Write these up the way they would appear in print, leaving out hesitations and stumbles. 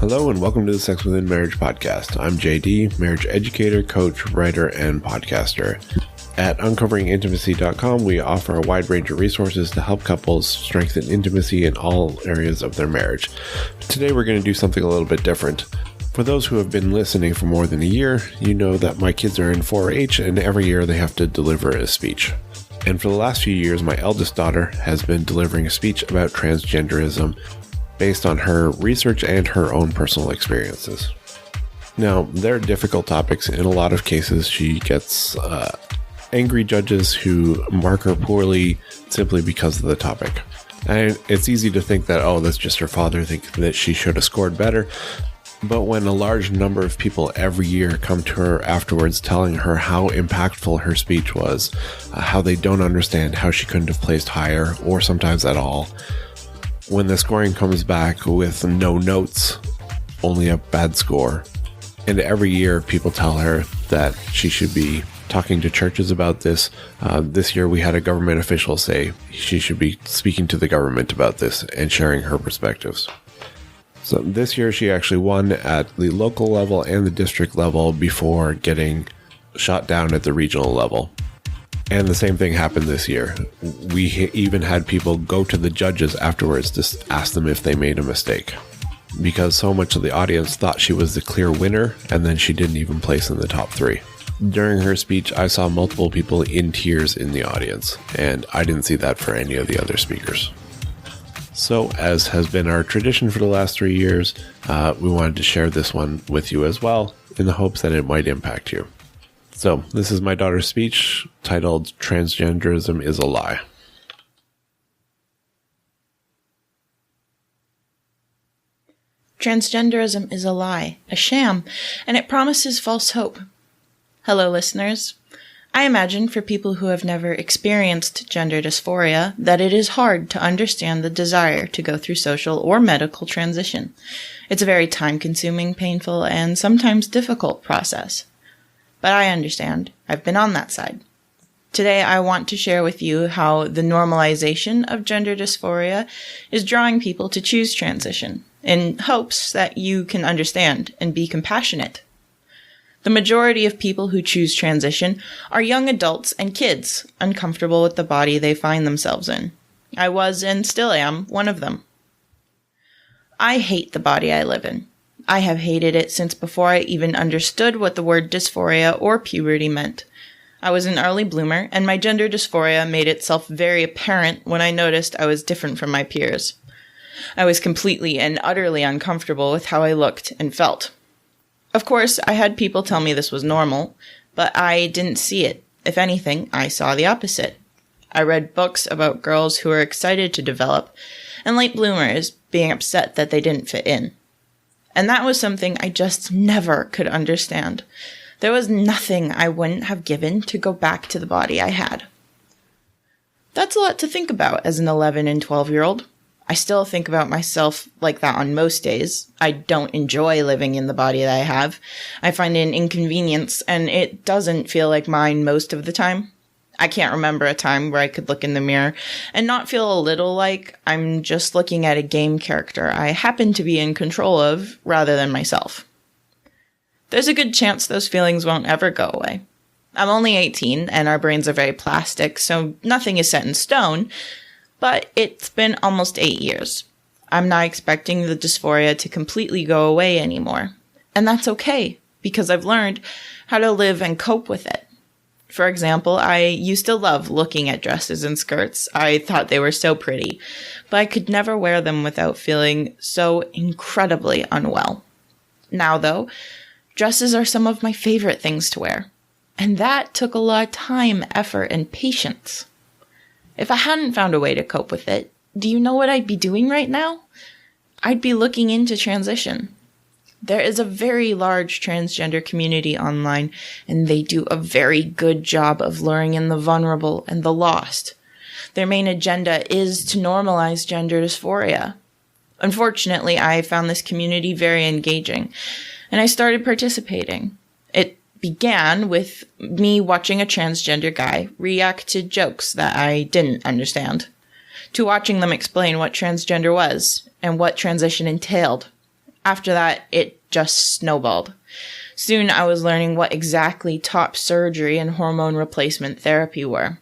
Hello and welcome to the Sex Within Marriage podcast. I'm JD, marriage educator, coach, writer, and podcaster. At uncoveringintimacy.com, we offer a wide range of resources to help couples strengthen intimacy in all areas of their marriage. Today we're going to do something a little bit different. For those who have been listening for more than a year, you know that my kids are in 4-H and every year they have to deliver a speech. And for the last few years, my eldest daughter has been delivering a speech about transgenderism based on her research and her own personal experiences. Now, they're difficult topics. In a lot of cases, she gets angry judges who mark her poorly simply because of the topic. And it's easy to think that, oh, that's just her father, think that she should have scored better. But when a large number of people every year come to her afterwards telling her how impactful her speech was, how they don't understand how she couldn't have placed higher or sometimes at all, when the scoring comes back with no notes, only a bad score, and every year people tell her that she should be talking to churches about this. This year we had a government official say she should be speaking to the government about this and sharing her perspectives. So this year she actually won at the local level and the district level before getting shot down at the regional level. And the same thing happened this year. We even had people go to the judges afterwards to ask them if they made a mistake, because so much of the audience thought she was the clear winner, and then she didn't even place in the top 3. During her speech, I saw multiple people in tears in the audience, and I didn't see that for any of the other speakers. So, as has been our tradition for the last 3 years, we wanted to share this one with you as well, in the hopes that it might impact you. So, this is my daughter's speech titled Transgenderism is a Lie. Transgenderism is a lie, a sham, and it promises false hope. Hello, listeners. I imagine for people who have never experienced gender dysphoria that it is hard to understand the desire to go through social or medical transition. It's a very time-consuming, painful, and sometimes difficult process. But I understand. I've been on that side. Today, I want to share with you how the normalization of gender dysphoria is drawing people to choose transition in hopes that you can understand and be compassionate. The majority of people who choose transition are young adults and kids uncomfortable with the body they find themselves in. I was and still am one of them. I hate the body I live in. I have hated it since before I even understood what the word dysphoria or puberty meant. I was an early bloomer, and my gender dysphoria made itself very apparent when I noticed I was different from my peers. I was completely and utterly uncomfortable with how I looked and felt. Of course, I had people tell me this was normal, but I didn't see it. If anything, I saw the opposite. I read books about girls who were excited to develop, and late bloomers being upset that they didn't fit in. And that was something I just never could understand. There was nothing I wouldn't have given to go back to the body I had. That's a lot to think about as an 11 and 12-year-old. I still think about myself like that on most days. I don't enjoy living in the body that I have. I find it an inconvenience, and it doesn't feel like mine most of the time. I can't remember a time where I could look in the mirror and not feel a little like I'm just looking at a game character I happen to be in control of rather than myself. There's a good chance those feelings won't ever go away. I'm only 18 and our brains are very plastic, so nothing is set in stone, but it's been almost 8 years. I'm not expecting the dysphoria to completely go away anymore, and that's okay because I've learned how to live and cope with it. For example, I used to love looking at dresses and skirts. I thought they were so pretty, but I could never wear them without feeling so incredibly unwell. Now, though, dresses are some of my favorite things to wear, and that took a lot of time, effort, and patience. If I hadn't found a way to cope with it, do you know what I'd be doing right now? I'd be looking into transition. There is a very large transgender community online, and they do a very good job of luring in the vulnerable and the lost. Their main agenda is to normalize gender dysphoria. Unfortunately, I found this community very engaging, and I started participating. It began with me watching a transgender guy react to jokes that I didn't understand, to watching them explain what transgender was and what transition entailed. After that, it just snowballed. Soon I was learning what exactly top surgery and hormone replacement therapy were.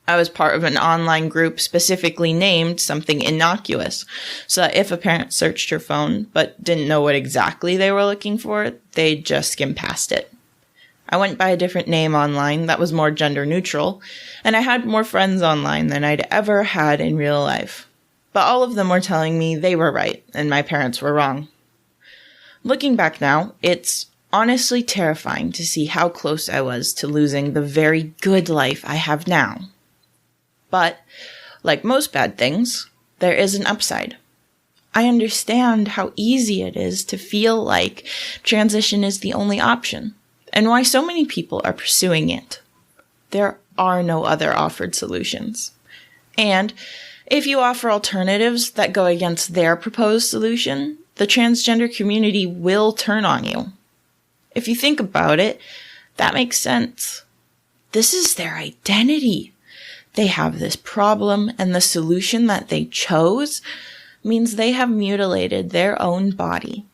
I was part of an online group specifically named something innocuous, so that if a parent searched her phone but didn't know what exactly they were looking for, they'd just skim past it. I went by a different name online that was more gender neutral, and I had more friends online than I'd ever had in real life. But all of them were telling me they were right and my parents were wrong. Looking back now, it's honestly terrifying to see how close I was to losing the very good life I have now. But, like most bad things, there is an upside. I understand how easy it is to feel like transition is the only option, and why so many people are pursuing it. There are no other offered solutions. And if you offer alternatives that go against their proposed solution, the transgender community will turn on you. If you think about it, that makes sense. This is their identity. They have this problem, and the solution that they chose means they have mutilated their own body.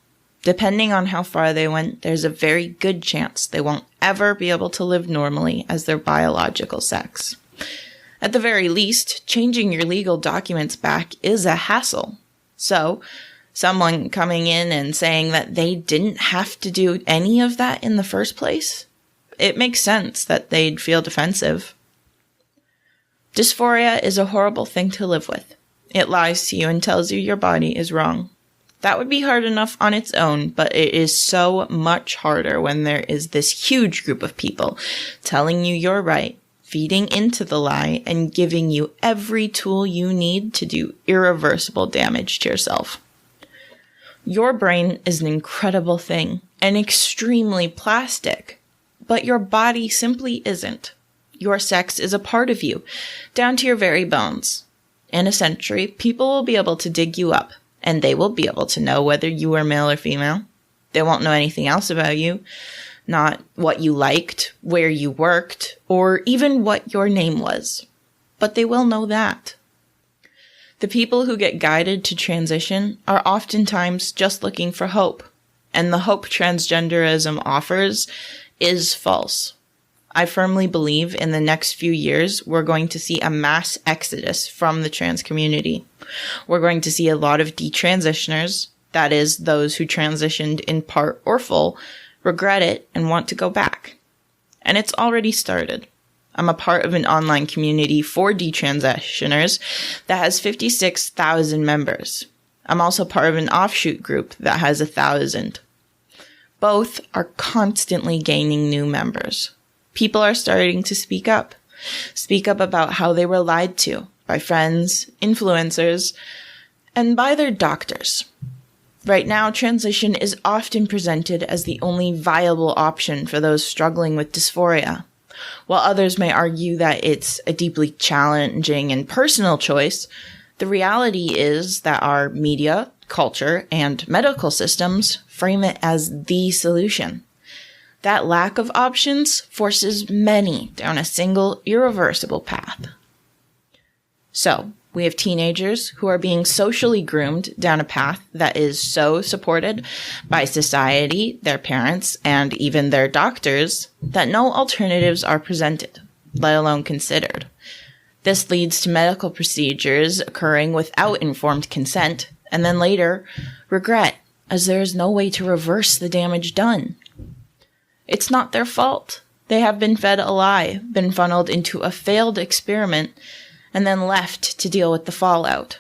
Depending on how far they went, there's a very good chance they won't ever be able to live normally as their biological sex. At the very least, changing your legal documents back is a hassle. So, someone coming in and saying that they didn't have to do any of that in the first place, it makes sense that they'd feel defensive. Dysphoria is a horrible thing to live with. It lies to you and tells you your body is wrong. That would be hard enough on its own, but it is so much harder when there is this huge group of people telling you you're right, feeding into the lie, and giving you every tool you need to do irreversible damage to yourself. Your brain is an incredible thing and extremely plastic, but your body simply isn't. Your sex is a part of you, down to your very bones. In a century, people will be able to dig you up, and they will be able to know whether you are male or female. They won't know anything else about you, not what you liked, where you worked, or even what your name was. But they will know that. The people who get guided to transition are oftentimes just looking for hope, and the hope transgenderism offers is false. I firmly believe in the next few years, we're going to see a mass exodus from the trans community. We're going to see a lot of detransitioners, that is, those who transitioned in part or full, regret it and want to go back. And it's already started. I'm a part of an online community for detransitioners that has 56,000 members. I'm also part of an offshoot group that has 1,000. Both are constantly gaining new members. People are starting to speak up about how they were lied to by friends, influencers, and by their doctors. Right now, transition is often presented as the only viable option for those struggling with dysphoria. While others may argue that it's a deeply challenging and personal choice, the reality is that our media, culture, and medical systems frame it as the solution. That lack of options forces many down a single, irreversible path. So, we have teenagers who are being socially groomed down a path that is so supported by society, their parents, and even their doctors that no alternatives are presented, let alone considered. This leads to medical procedures occurring without informed consent, and then later, regret, as there is no way to reverse the damage done. It's not their fault. They have been fed a lie, been funneled into a failed experiment, and then left to deal with the fallout.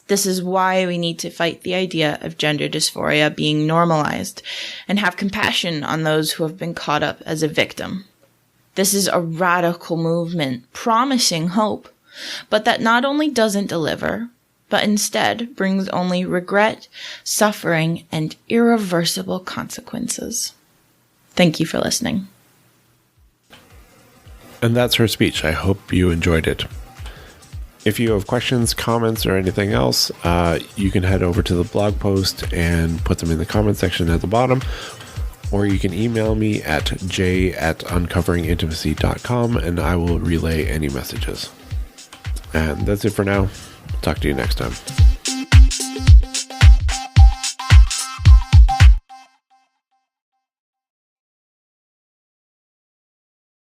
This is why we need to fight the idea of gender dysphoria being normalized and have compassion on those who have been caught up as a victim. This is a radical movement promising hope, but that not only doesn't deliver, but instead brings only regret, suffering, and irreversible consequences. Thank you for listening. And that's her speech. I hope you enjoyed it. If you have questions, comments, or anything else, you can head over to the blog post and put them in the comment section at the bottom, or you can email me at j@uncoveringintimacy.com and I will relay any messages. And that's it for now. Talk to you next time.